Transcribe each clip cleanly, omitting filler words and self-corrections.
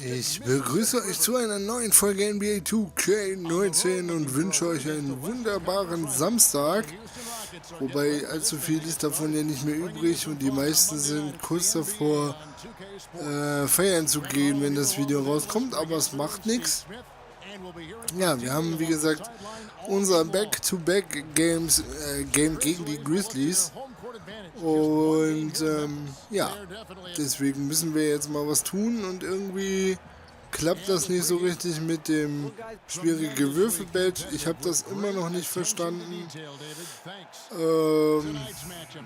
Ich begrüße euch zu einer neuen Folge NBA2k19 und wünsche euch einen wunderbaren Samstag. Wobei allzu viel ist davon ja nicht mehr übrig und die meisten sind kurz davor feiern zu gehen, wenn das Video rauskommt, aber es macht nichts. Ja, wir haben wie gesagt unser Back-to-Back-Game gegen die Grizzlies. Und ja, deswegen müssen wir jetzt mal was tun und irgendwie klappt das nicht so richtig mit dem schwierigen Würfelbett. Ich habe das immer noch nicht verstanden.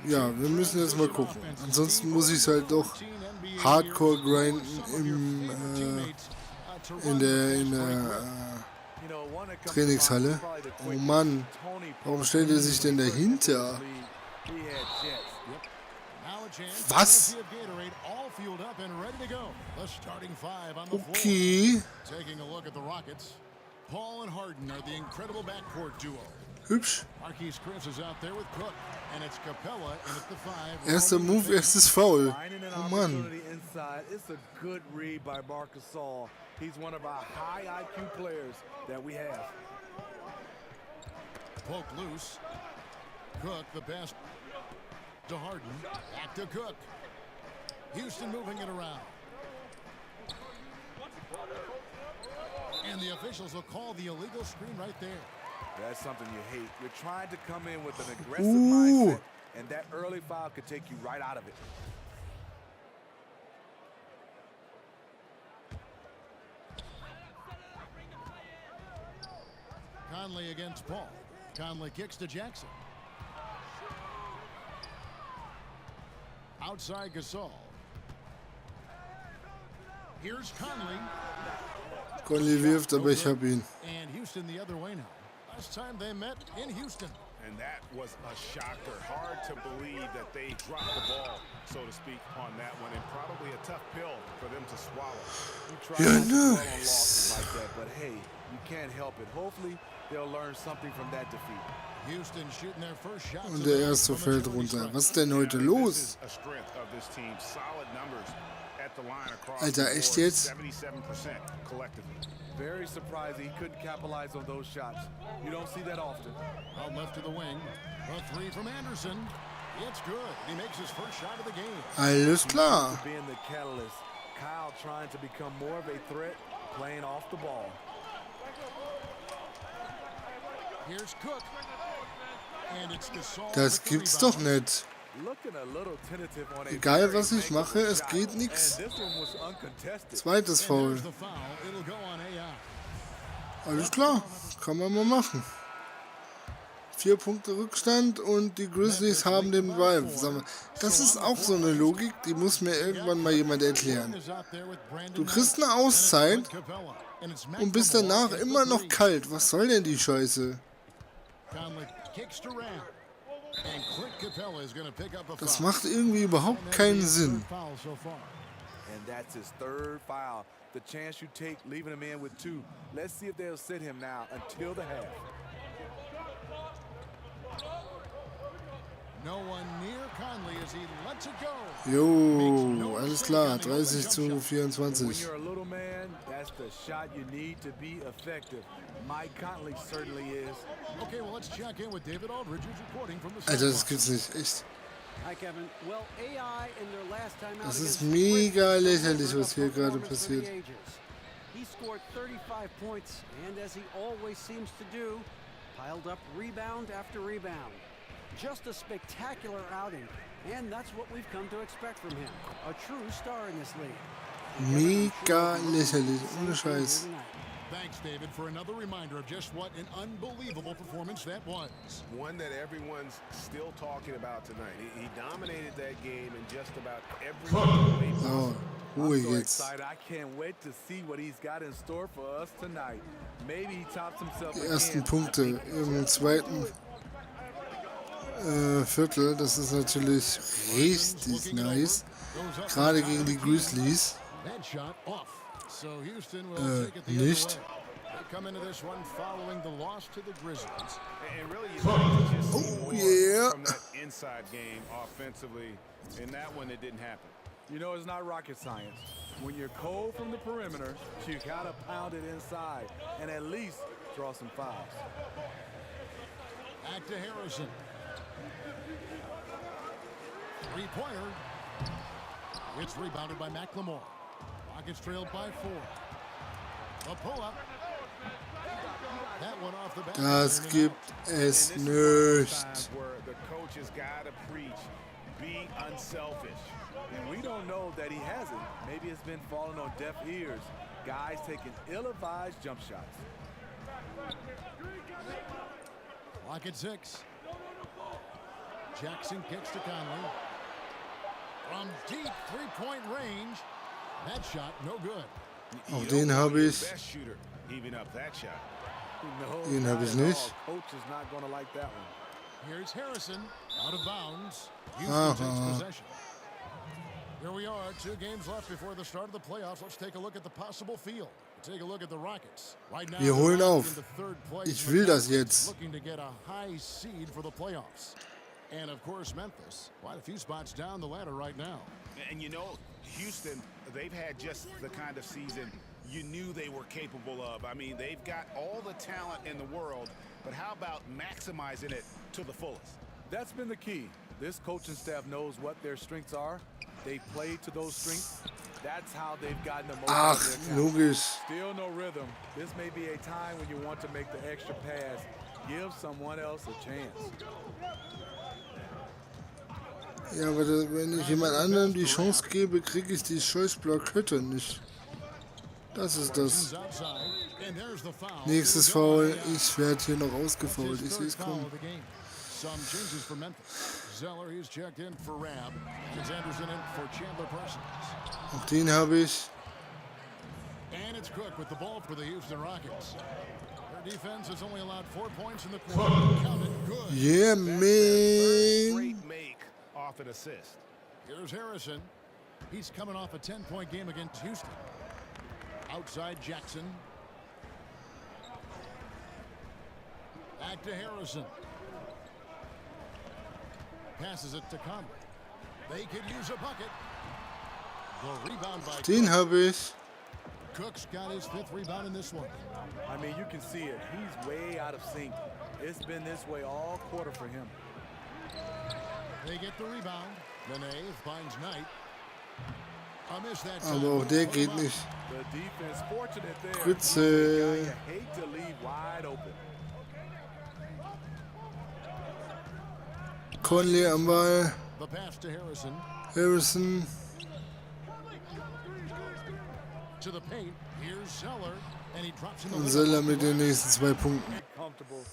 Ja, wir müssen jetzt mal gucken. Ansonsten muss ich es halt doch hardcore grinden in der Trainingshalle. Oh Mann, warum stellt er sich denn dahinter? Was? Okay. Hübsch. Erster Move, erstes Foul. Oh Mann. Cook, the pass to Harden, back to Cook. Houston moving it around. And the officials will call the illegal screen right there. That's something you hate. You're trying to come in with an aggressive mindset, and that early foul could take you right out of it. Conley against Paul. Conley kicks to Jackson. Outside Gasol. Here's Conley. Conley wirft, aber ich hab ihn. And Houston the other way now. Last time they met in Houston. And that was a shocker. Hard to believe that they dropped the ball, so to speak, on that one, and probably a tough pill for them to swallow. You try to dwell on losses like that, but hey, you can't help it. Hopefully, they'll learn something from that defeat. Houston shooting their first shot. Und der erste fällt runter. Was ist denn heute los? Alter, echt jetzt? Very surprised he couldn't capitalize on those shots. You don't see that often. Out left to the wing. A three from Anderson. It's good. He makes his first shot of the game. Alles klar. Being the catalyst, Kyle trying to become more of a threat, playing off the ball. Here's Cook. And it's Gasol. Das gibt's doch nicht. Egal was ich mache, es geht nichts. Zweites Foul. Alles klar, kann man mal machen. 4 Punkte Rückstand und die Grizzlies haben den Ball. Das ist auch so eine Logik, die muss mir irgendwann mal jemand erklären. Du kriegst eine Auszeit und bist danach immer noch kalt. Was soll denn die Scheiße? Das macht irgendwie überhaupt keinen Sinn. And that's his third foul. The chance you take leaving him in with 2. Let's see if they'll sit him now until the half. No one near Conley as he lets it go. Jo, alles klar, 30 zu 24. When you're a little man, that's the shot you need to be effective. Mike Conley certainly is. Okay, well let's check in with David Aldridge, who's reporting from the. Alter, das gibt's nicht, echt. Hi Kevin. Well, AI in their last time out. Das ist mega lächerlich, was hier gerade passiert. He scored 35 points and as he always seems to do, piled up rebound after rebound. Just a spectacular outing, and that's what we've come to expect from him. A true star in this league. Mega lächerlich, ohne Scheiß. Thanks, David, for another reminder of just what an unbelievable performance that was. One that everyone's still talking about tonight. He dominated that game in just about every way. So, Ruhe jetzt. I can't wait to see what he's got in store for us tonight. Maybe he tops himself Die ersten Punkte im zweiten Viertel, das ist natürlich richtig nice. Gerade gegen die Grizzlies. Nicht. Oh yeah. You know, it's not rocket science. When you're cold from the perimeter, you gotta pound it inside and at least draw some fouls. Back to Harrison. Three-pointer. It's rebounded by McLemore. Rockets trailed by 4. A pull-up. That one off the back. Das gibt es nicht. Where the coach has got to preach, be unselfish. And we don't know that he hasn't. Maybe it's been falling on deaf ears. Guys taking ill-advised jump shots. Lock at 6. Jackson kicks to Conley. From deep three-point range. That shot, no good. Auch den habe ich. Best shooter, even up that shot. No, Den habe ich nicht. Coach is not going to like that one. Here's Harrison, out of bounds. Houston takes possession. Here we are, 2 games left before the start of the playoffs. Let's take a look at the possible field. Take a look at the Rockets. Right now, Wir holen they're auf. in the third place. Ich will das jetzt. Looking to get a high seed for the playoffs. And of course, Memphis, quite a few spots down the ladder right now. And you know, Houston, they've had just the kind of season you knew they were capable of. I mean, they've got all the talent in the world, but how about maximizing it to the fullest? That's been the key. This coaching staff knows what their strengths are. They play to those strengths. That's how they've gotten the most out Ach, of their talent. logisch. Still no rhythm. This may be a time when you want to make the extra pass. Give someone else a chance. Ja, aber wenn ich jemand anderem die Chance gebe, kriege ich die Scheißblockhütte nicht. Das ist das. Nächstes Foul. Ich werde hier noch ausgefault. Ich sehe es kommen. Some changes for Memphis. Zeller, he's checked in for Rab. And Anderson in for Chandler Parsons. Auch den habe ich. And it's Cook with the ball for the Houston Rockets. Their defense has only allowed 4 points in the quarter. Counted good. Yeah, man. Great make off an assist. Here's Harrison. He's coming off a 10-point game against Houston. Outside Jackson. Back to Harrison. Passes it to Conley. They could use a bucket. The rebound by Den habe ich. Cook's got his 5th rebound in this one. I mean, you can see it. He's way out of sync. It's been this way all quarter for him. They get the rebound. Nene finds Knight. I missed that Aber time. auch der geht nicht. The defense fortunate there. Grütze. You hate to leave wide open. Conley am Ball. The pass to Harrison. Harrison. To the paint. Here's Zeller. And he drops in the Und lane. Selber mit den nächsten 2 Punkten. Comfortable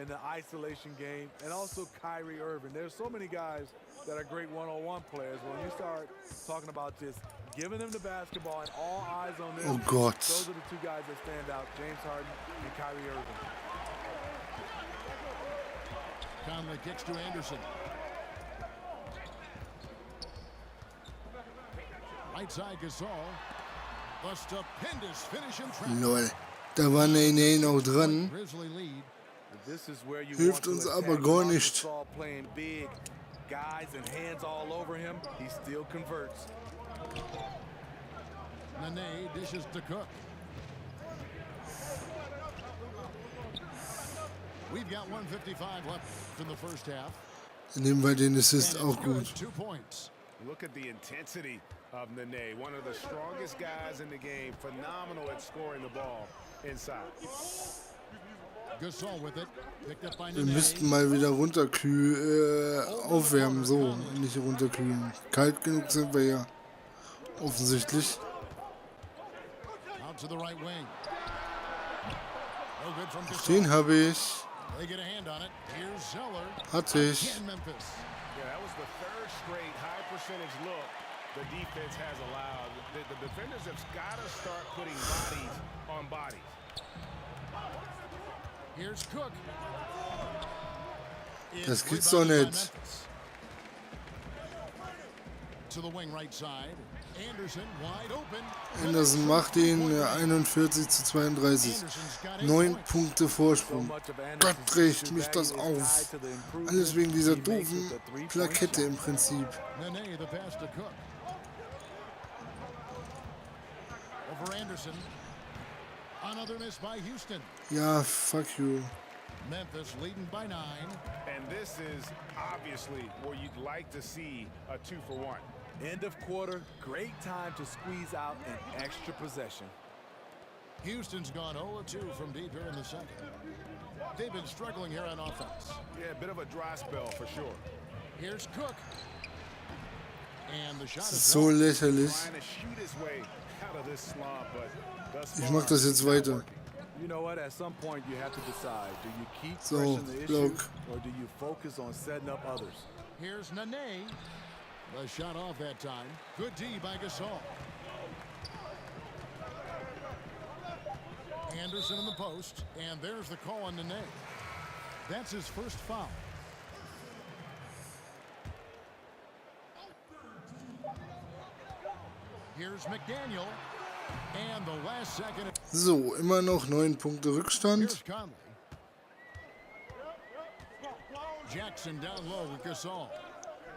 in the isolation game. And also Kyrie Irving. There's so many guys that are great one-on-one players. When you start talking about just giving them the basketball and all eyes on them, Oh Gott. those are the 2 guys that stand out, James Harden and Kyrie Irving. Conley kicks to Anderson. Right side Gasol. The stupendous finish in traffic. Lol. Da war Nene noch dran. Grizzly lead. This is where you Hilft want to uns attack. aber gar nicht. Gasol playing big, guys and hands all over him. He still converts. Nene dishes to Cook. We've got 1:55 left in the first half. Nehmen wir den Assist And auch it's good. gut. 2 points. Look at the intensity of Nene, one of the strongest guys in the game. Phenomenal at scoring the ball inside. Gasol with it. Picked up by Wir Nene. müssten mal wieder aufwärmen, so, nicht runterkühlen. Kalt genug sind wir ja. Offensichtlich. Out to the right wing. No good from Auch Gasol. den habe ich. They get a hand on it. Here's Zeller. Hatte ich. Again, Memphis. Yeah, that was the 3rd straight high percentage look the defense has allowed. The defenders have got to start putting bodies on bodies. Here's Cook. Das It's gibt's doch rebounded by nicht. Memphis. To the wing right side. Anderson wide open. Anderson macht ihn 41:32. 9 Punkte Vorsprung. Gott riecht mich das auf. Alles wegen dieser doofen Plakette im Prinzip. Nene the pass to Cook. for Anderson. Another miss by Houston. Ja, fuck you. Memphis leading by 9. And this is obviously where you'd like to see a 2-for-1. End of quarter, great time to squeeze out an extra possession. Houston's gone 0-2 from deep here in the second. They've been struggling here on offense. Yeah, a bit of a dry spell for sure. Here's Cook. And the shot Das is ist so lächerlich. Trying to shoot his way out of this slump, but thus Ich far, mach das jetzt weiter. You know what? At some point, you have to decide. Do you keep So, pressing the issue, block. or do you focus on setting up others? Here's Nene. The shot off that time. Good D by Gasol. Anderson in the post, and there's the call on Nene. That's his first foul. Here's McDaniel, and the last second. So, immer noch 9 Punkte Rückstand. Here's Conley. Jackson down low with Gasol.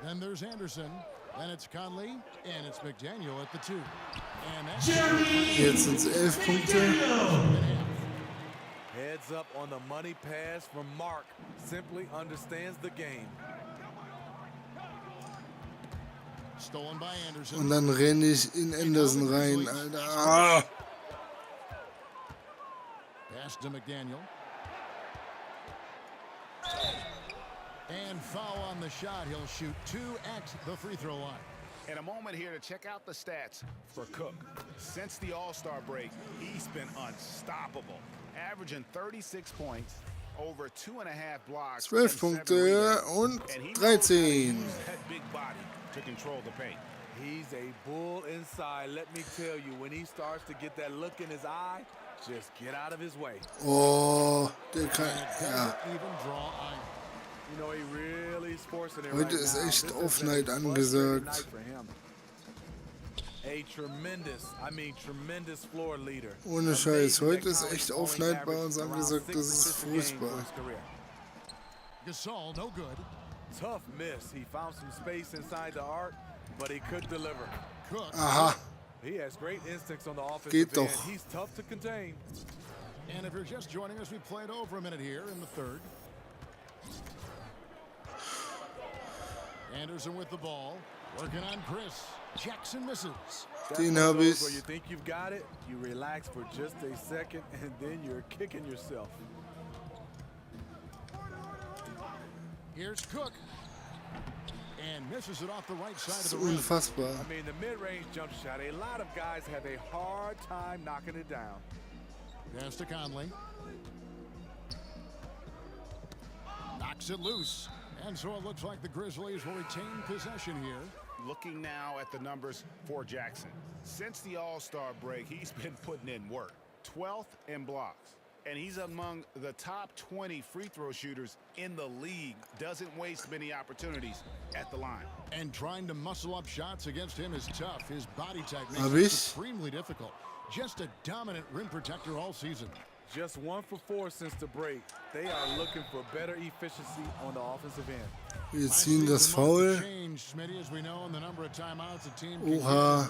Then there's Anderson. Then it's Conley, and it's McDaniel at the 2. And that's Jetzt sind es 11 Punkte. Heads up on the money pass from Mark. Simply understands the game. stolen by Anderson. Und dann renne ich in Anderson rein, Alter. Ah. Pass to McDaniel. And foul on the shot. He'll shoot 2 at the free throw line. And a moment here to check out the stats for Cook. Since the All-Star break, he's been unstoppable. Averaging 36 points, over 2.5 blocks. 12 Punkte und 13. That big body to control the paint. He's a bull inside. Let me tell you, when he starts to get that look in his eye, just get out of his way. Oh, der kann, ja. Even draw iron. You know, he really is forcing it Heute right ist now. echt This is Off-Night a angesagt. frustrating night for him. A tremendous floor leader. Ohne Scheiß, heute ist echt Off-Night bei uns angesagt, das ist furchtbar. Gasol, no good. Tough miss. He found some space inside the arc, but he couldn't deliver. Cook. Aha, He has great instincts on the offensive Geht end. doch. He's tough to contain. And if you're just joining us, we played over a minute here in the third. Anderson with the ball, working on Chris. Jackson misses. That's Den one of hab those ich. where you think you've got it, you relax for just a second, and then you're kicking yourself. Here's Cook. And misses it off the right side das of ist the rim. unfassbar. I mean, the mid-range jump shot, a lot of guys have a hard time knocking it down. Pass to Conley. Knocks it loose. And so it looks like the Grizzlies will retain possession here. Looking now at the numbers for Jackson. Since the All-Star break, he's been putting in work. 12th in blocks. And he's among the top 20 free throw shooters in the league. Doesn't waste many opportunities at the line. And trying to muscle up shots against him is tough. His body type makes Hab it ich. extremely difficult. Just a dominant rim protector all season. Just 1 for 4 since the break. They are looking for better efficiency on the offensive end. Wir ziehen das Foul. Oha.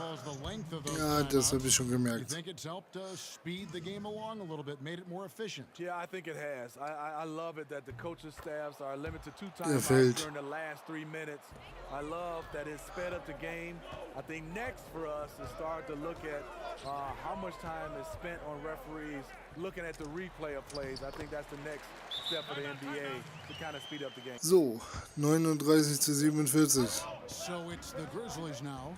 Ja, das habe ich schon You gemerkt. think it's helped speed the game along a little bit, made it more efficient? Yeah, I think it has. I love it that the coaching staffs are limited to 2 Gefällt. timeouts during the last 3 minutes. I love that it sped up the game. I think next for us is start to look at how much time is spent on referees looking at the replay of plays. I think that's the next step for the NBA to kind of speed up the game. So, 39-47. So it's the Grizzlies now.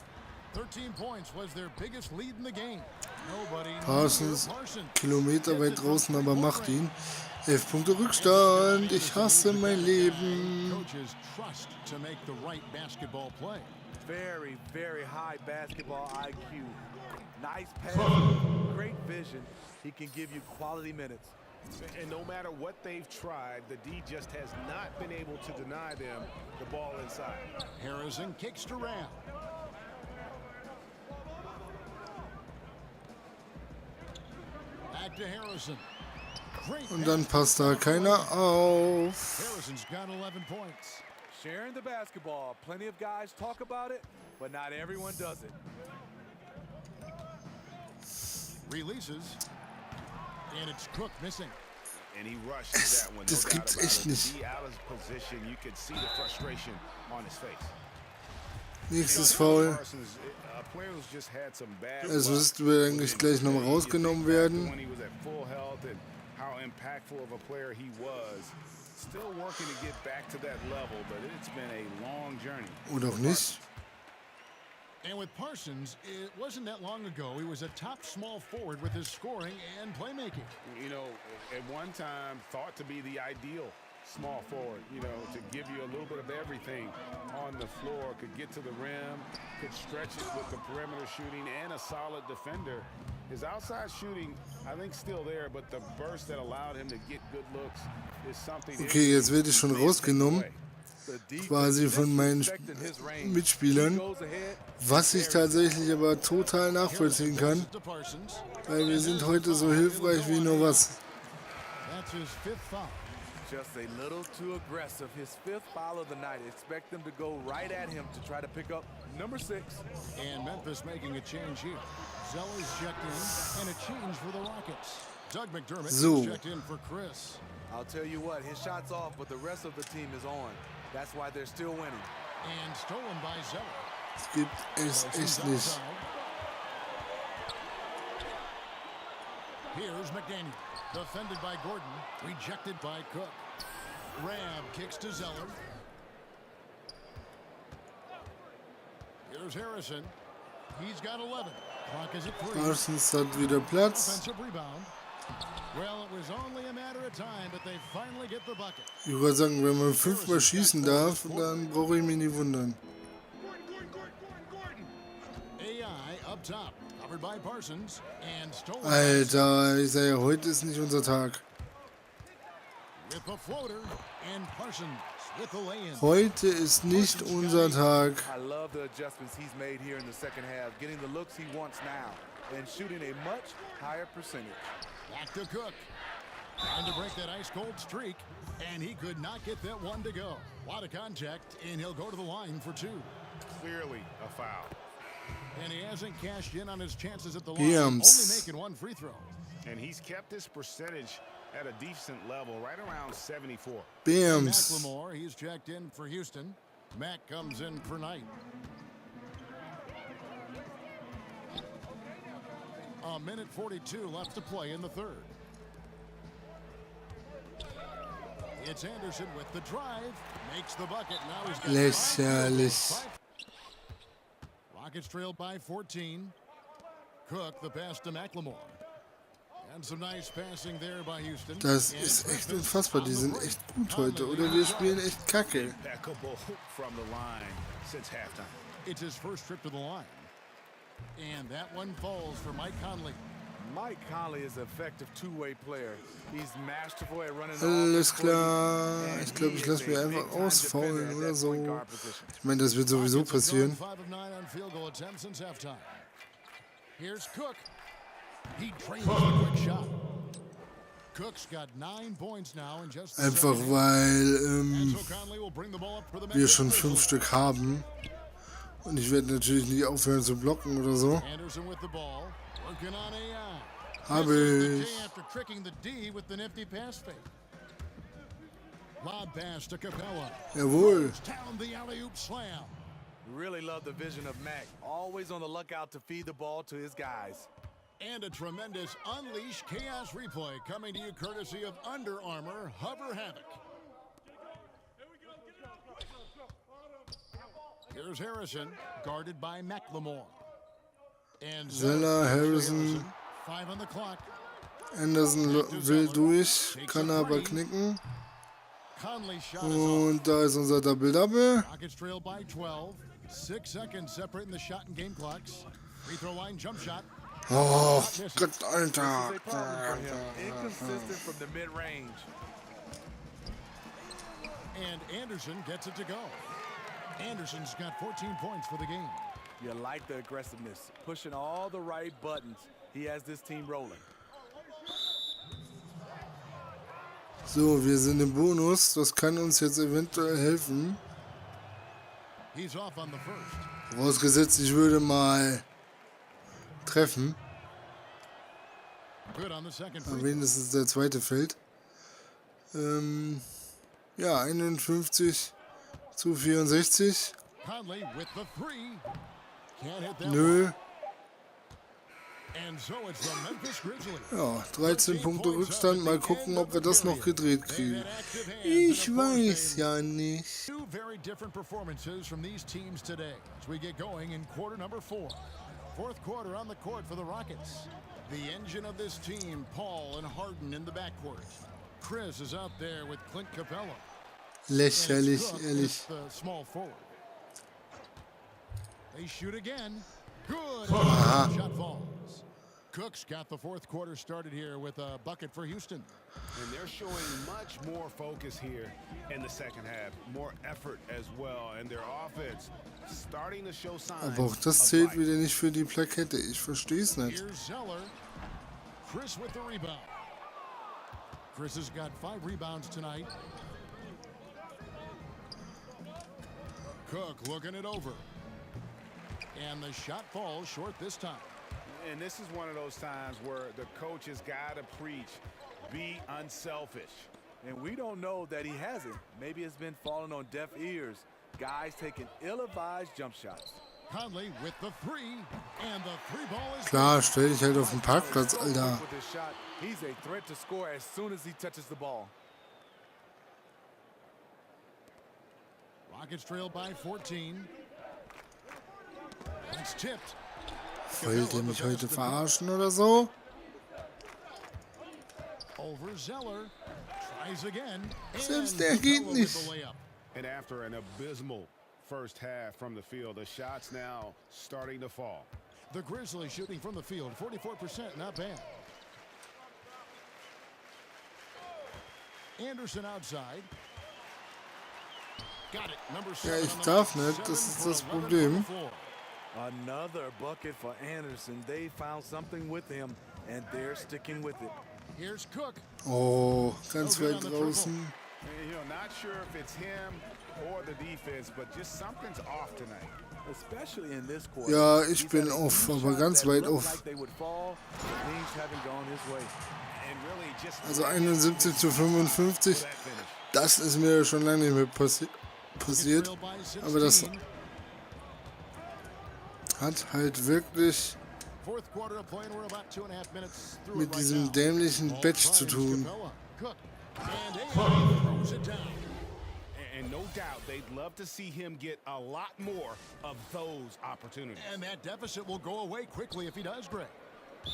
13 points was their biggest lead in the game. Nobody Parsons, Kilometer weit draußen, aber macht ihn. 11 Punkte Rückstand. Ich hasse mein Leben. Coaches trust to make the right basketball play. Very, very high basketball IQ. Nice pass, great vision. He can give you quality minutes. And no matter what they've tried, the D just has not been able to deny them the ball inside. Harrison kicks to Ram. Back to Harrison. Great Und dann passt da keiner auf. Harrison's got 11 points. Sharing the basketball. Plenty of guys talk about it, but not everyone does it. Releases. And it's Cook missing. And he rushed that one. Das gibt's echt nicht. Be out of position. You could see the frustration on his face. Nächstes Foul. Parsons, a player who's just had some bad Es luck. müsste eigentlich gleich nochmal rausgenommen werden. When he was at full health and how impactful of a player he was. Still working to get back to that level, but it's been a long journey. Oder auch nicht. And with Parsons, it wasn't that long ago. He was a top small forward with his scoring and playmaking. You know, at one time thought to be the ideal small forward, you know, to give you a little bit of everything on the floor, could get to the rim, could stretch it with the perimeter shooting and a solid defender. His outside shooting, I think, still there, but the burst that allowed him to get good looks is something. Okay, jetzt werde ich schon rausgenommen, quasi von meinen Mitspielern, was ich tatsächlich aber total nachvollziehen kann, weil wir sind heute so hilfreich wie nur was. That's his 5th foul. Just a little too aggressive. His 5th foul of the night. Expect them to go right at him to try to pick up number 6. And Memphis making a change here. Zeller's checked in, and a change for the Rockets. Doug McDermott So. checked in for Chris. I'll tell you what, his shot's off, but the rest of the team is on. That's why they're still winning. And stolen by Zeller. Es gibt es echt nicht. Here's McDaniel. Defended by Gordon. Rejected by Cook. Ram kicks to Zeller. Here's Harrison. He's got 11. Clock is at 3. Parsons hat wieder Platz. Offensive rebound. Well, it was only a matter of time, but they finally get the bucket. Ich würde sagen, wenn man 5-mal schießen darf, dann brauche ich mich nicht wundern. AI up top. Covered by Parsons. And stolen by Alter, ich sage ja, heute ist nicht unser Tag. with the floater. And Parsons with the lay-in. Heute ist nicht unser Tag. I love the adjustments he's made here in the second half, getting the looks he wants now and shooting a much higher percentage. Back to Cook. Trying to break that ice-cold streak, and he could not get that one to go. A lot of contact, and he'll go to the line for 2. Clearly a foul. And he hasn't cashed in on his chances at the line, only making 1 free throw. And he's kept his percentage at a decent level, right around 74. Bams. McLemore, he's checked in for Houston. Mack comes in for Knight. A minute 42 left to play in the 3rd. It's Anderson with the drive. Makes the bucket. Now he's got Lächerlich. 5. Rockets trailed by 14. Cook, the pass to McLemore. And some nice passing there by Houston. Das ist echt unfassbar. Die sind echt gut heute. Oder wir spielen echt kacke. Impeccable from the line since halftime. It's his first trip to the line. And that one falls for Mike Conley. Mike Conley is an effective two-way player. He's masterful at running Alles klar. Ich glaube, ich lasse mich einfach ausfaulen oder so. Ich meine, das wird sowieso passieren. 5 of 9 on field goal attempts since halftime. Here's Cook. He drains a quick shot. Cook's got 9 points now in just Einfach weil and so Conley will bring the ball up for the wir schon 5 Stück haben. Und ich werde natürlich nicht aufhören zu blocken oder so. Anderson with the ball. Working on AI. Habe ich. After tricking the D with the nifty pass fake. Lob pass to Capella. Jawohl. Down the alley-oop slam. Really love the vision of Mac. Always on the lookout to feed the ball to his guys. And a tremendous Unleash Chaos replay coming to you courtesy of Under Armour Hover Havoc. Here's Harrison, guarded by McLemore. And Zeller, Harrison. 5 on the clock. Anderson will durch, kann aber knicken. Conley shot is off. Und da ist unser Double-Double. Rockets trail by 12. 6 seconds separating the shot and game clocks. Free throw line jump shot. Oh Gott, This Alter. is a problem for him. Inconsistent from the mid-range. And Anderson gets it to go. Anderson's got 14 points for the game. You like the aggressiveness, pushing all the right buttons. He has this team rolling. So, wir sind im Bonus. Das kann uns jetzt eventuell helfen. He's off on the first. Vorausgesetzt, ich würde mal treffen. Good on the second Aber free. wenigstens der zweite fällt. Ja, 51-64. Conley with the three. Can't hit that Nö. one. And so it's the Memphis Grizzlies. Ja, 13 Punkte Rückstand. Mal gucken, ob wir das noch gedreht kriegen. Ich weiß ja nicht. Two very different performances from these teams today as we get going in quarter number 4. Fourth quarter on the court for the Rockets. The engine of this team, Paul and Harden in the backcourt. Chris is out there with Clint Capella. Lächerlich, Cook ehrlich. is the small forward. They shoot again. Good. Shot falls. Cook's got the fourth quarter started here with a bucket for Houston. And they're showing much more focus here in the second half. More effort as well. And their offense starting to show signs. Aber auch das zählt wieder nicht für die Plakette. Ich verstehe es nicht. Here's Zeller. Chris with the rebound. Chris has got 5 rebounds tonight. Cook looking it over. And the shot falls short this time. And this is one of those times where the coach has got to preach, be unselfish. And we don't know that he hasn't. Maybe it's been falling on deaf ears. Guys taking ill-advised jump shots. Conley with the three, and the three ball is Klar, stell dich halt auf den Parkplatz, Alter. With this shot, he's a threat to score as soon as he touches the ball. Rockets trail by 14. It's tipped. Wollt ihr mich heute verarschen oder so? Over Zeller. Tries again. Selbst der geht nicht. And after an abysmal first half from the field, the shots now starting to fall. The Grizzlies shooting from the field, 44%, not bad. Anderson outside. Got it. Number 7 Ja, ich darf nicht, das ist das Problem. Another bucket for Anderson. They found something with him, and they're sticking with it. Here's Cook. Oh, ganz weit draußen. You know, not sure if it's him or the defense, but just something's off tonight. Especially in this quarter. Ja, ich bin off, aber ganz weit off. Also 71-55. Das ist mir schon lange nicht mehr passiert. Aber das hat halt wirklich mit diesem dämlichen Badge zu tun. And no doubt they'd love to see him get a lot more of those opportunities. And that deficit will go away quickly if he does, Greg.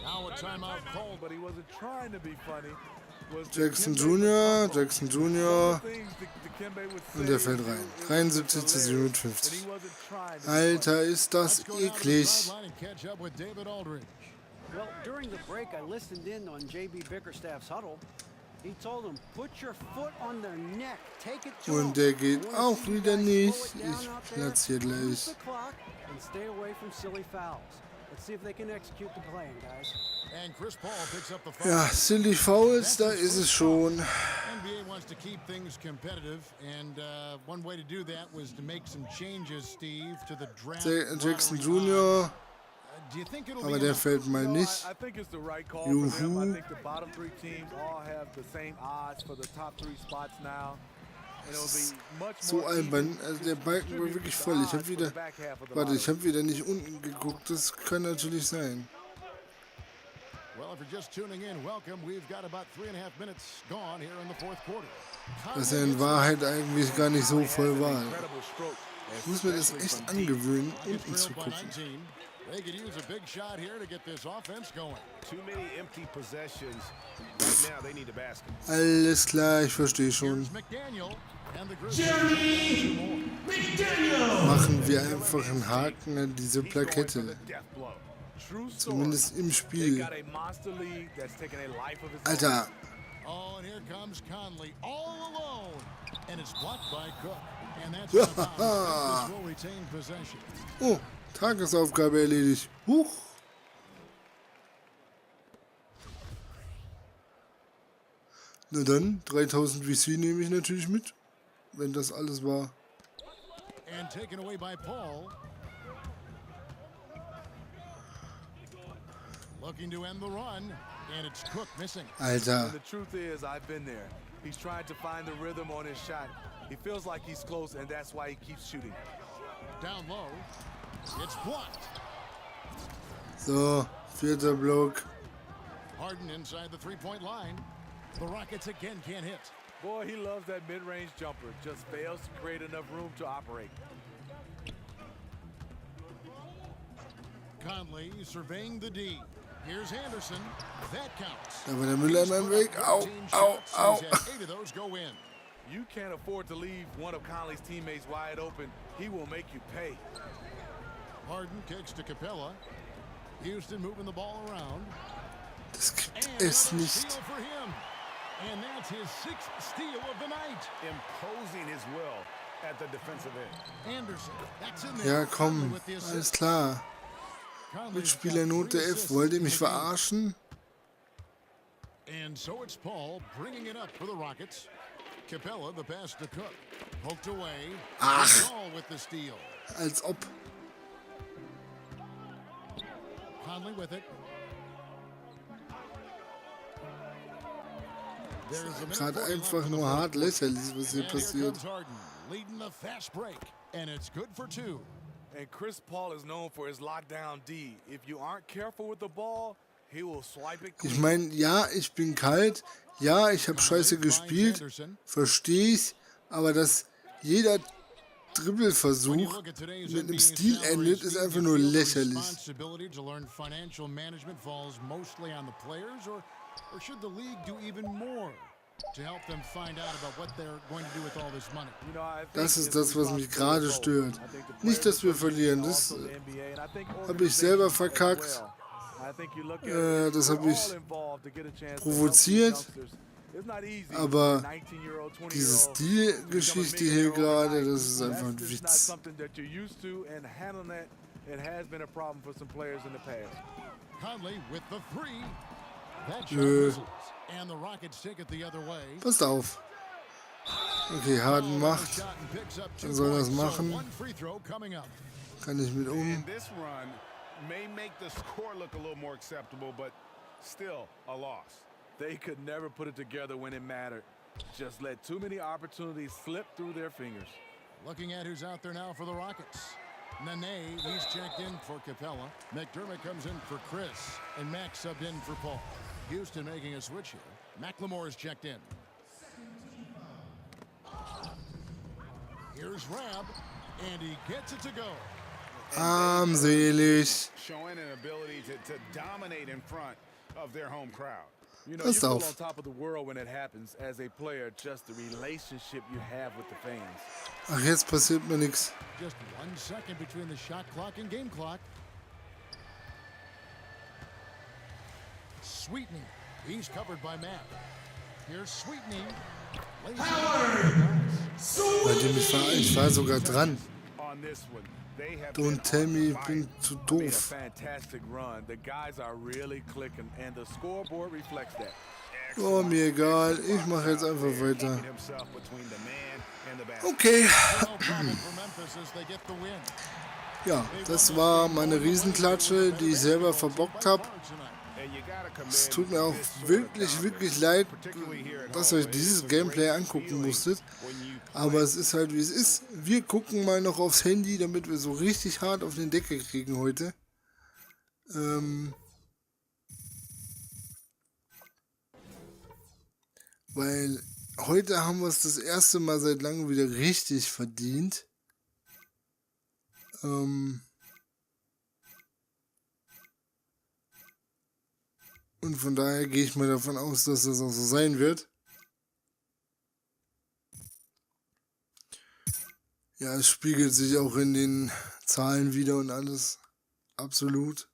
Now a timeout called, but he wasn't trying to be funny. Jackson Jr. Und der fällt rein. 73-57. Alter, ist das eklig. Well, during the break, I listened in on JB Bickerstaff's huddle. He told them, put your foot on their neck, take it to Und der geht auch wieder nicht. Ich platz hier gleich. And stay away from silly fouls. Let's see if they can execute the plan, guys. And Chris Paul picks up the foul. Ja, silly Fouls, da ist es schon. NBA wants to keep things competitive, and one way to do that was to make some changes, Steve, to the draft. Jackson Jr. Do you think it'll Aber be der fällt mal nicht. I think it's the right call for them. I Juhu. think the bottom 3 teams all have the same odds for the top 3 spots now. And it'll be much So more albern. Also der Balken war wirklich voll. Ich habe wieder... Warte, ich habe wieder nicht unten geguckt. Das kann natürlich sein. Well, if you're just tuning in, welcome. We've got about 3.5 minutes gone here in the fourth quarter. Was ja in Wahrheit eigentlich gar nicht so voll war. Ich muss mir das echt angewöhnen, unten zu gucken. They could use a big shot here to get this offense going. Too many empty possessions. Right now they need a basket. Alles klar, ich verstehe schon. Machen wir einfach einen Haken an diese Plakette. Zumindest im Spiel. Alter. Oh, and here comes Conley all alone. And it's blocked by Cook. And that's this will retain possession. Oh, Tagesaufgabe erledigt. Huch. Na dann, 3000 VC nehme ich natürlich mit, wenn das alles war. And taken away by Paul. Looking to end the run. And it's Cook missing. Alter. And the truth is, I've been there. He's trying to find the rhythm on his shot. He feels like he's close, and that's why he keeps shooting. Down low. It's blocked. So, 4. Block. Harden inside the three-point line. The Rockets again can't hit. Boy, he loves that mid-range jumper. Just fails to create enough room to operate. Conley surveying the D. Here's Anderson. That counts. Da war der Müller in meinem Weg. Au, au, au. 8 of those go in. You can't afford to leave one of Conley's teammates wide open. He will make you pay. Harden kicks to Capella. Houston moving the ball around. Das gibt And es another nicht. steal for him. And that's his 6th steal of the night. Imposing his will at the defensive end. Anderson, that's in there. Ja, komm. Conley with the assist. Alles klar. Conley's Mitspielernote got 3 F. assists Wollt ihr in mich the game. verarschen? And so it's Paul bringing it up for the Rockets. Capella, the pass to Cook. Poked away. Ach. Paul with the steal. Als ob. Conley with it. There's a minute Gerade 40 einfach left in the nur fourth hart quarter. lächerlich, was hier And here passiert. comes Harden, leading the fast break. And it's good for 2. And Chris Paul is known for his lockdown D. If you aren't careful with the ball, he will swipe it Ich clean. meine, ja, ich bin kalt. Ja, ich habe scheiße gespielt. Verstehe ich. Aber dass jeder Dribbelversuch mit einem Stil endet, ist einfach nur lächerlich. Responsibility to learn financial management falls mostly on the players, or should the league do even more to help them find out about what they're going to do with all this money? You know, I think Das ist it's das, was mich gerade responsibility stört. of both. I think the Nicht, dass wir players verlieren. Das also the NBA, and I think habe ich selber organizations as verkackt. well. I think you look at it, Das we're habe ich all involved to get a chance to help these provoziert. youngsters. It's not easy Aber for a 19-year-old, 20-year-old diese to become a Stilgeschichte hier millionaire gerade, overnight. das ist einfach ein That's just not Witz. something that you're used to, and handling that, it has been a problem for some players in the past. Conley with the 3. That shot Nö. misses. And the Rockets take it the other way. Passt auf. Okay, Harden macht. Shot and picks up 2 Dann soll er das points. So machen. 1 free throw coming up. Kann ich mit And this run may make the score look a little more acceptable, but still a loss. They could never put it together when it mattered. Just let too many opportunities slip through their fingers. Looking at who's out there now for the Rockets. Nene, he's checked in for Capella. McDermott comes in for Chris. And Max subbed in for Paul. Houston making a switch here. McLemore is checked in. Here's Rab. And he gets it to go. armselig. Showing an ability to dominate in front of their home crowd. You know, you Passt feel auf. on top of the world when it happens as a player, just the relationship you have with the fans. Ach, jetzt passiert mir nichts. Just 1 second between the shot clock and game clock. Sweetening. He's covered by Matt. Here's Sweetening. Bei dem ich war sogar dran. On this one, they have Don't tell me, ich bin zu Made a doof. fantastic run. The guys are really clicking, and the scoreboard reflects that. Oh, mir egal. Ich mache jetzt einfach weiter. himself between the man and the basket. Okay. No problem for Memphis as they get the win. Ja, das war meine Riesenklatsche, die ich selber verbockt habe. And you gotta commend Es tut mir auch wirklich, wirklich leid, dass ihr euch dieses Gameplay angucken musstet. Aber es ist halt wie es ist. Wir gucken mal noch aufs Handy, damit wir so richtig hart auf den Deckel kriegen heute. Weil heute haben wir es das erste Mal seit langem wieder richtig verdient. Und von daher gehe ich mal davon aus, dass das auch so sein wird. Ja, es spiegelt sich auch in den Zahlen wieder und alles. Absolut.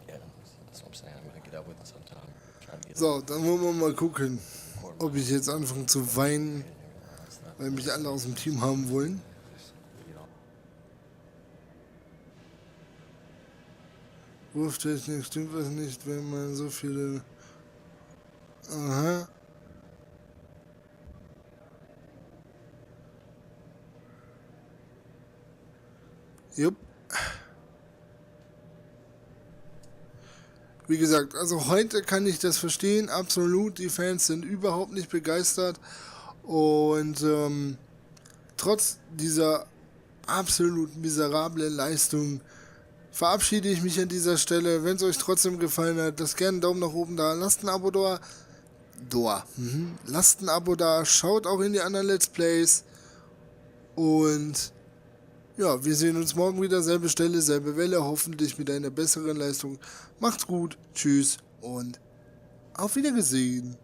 Yeah, that's what I'm saying. I'm gonna get up with it sometime. Try to get So, dann wollen wir mal gucken, ob ich jetzt anfange zu weinen, weil mich alle aus dem Team haben wollen. Wurftechnik, stimmt was nicht, wenn man so viele... Aha. Jupp. Wie gesagt, also heute kann ich das verstehen, absolut. Die Fans sind überhaupt nicht begeistert. Und trotz dieser absolut miserablen Leistung verabschiede ich mich an dieser Stelle. Wenn es euch trotzdem gefallen hat, lasst gerne einen Daumen nach oben da. Lasst ein Abo da. Lasst ein Abo da. Schaut auch in die anderen Let's Plays. Und ja, wir sehen uns morgen wieder. Selbe Stelle, selbe Welle. Hoffentlich mit einer besseren Leistung. Macht's gut. Tschüss und auf Wiedersehen.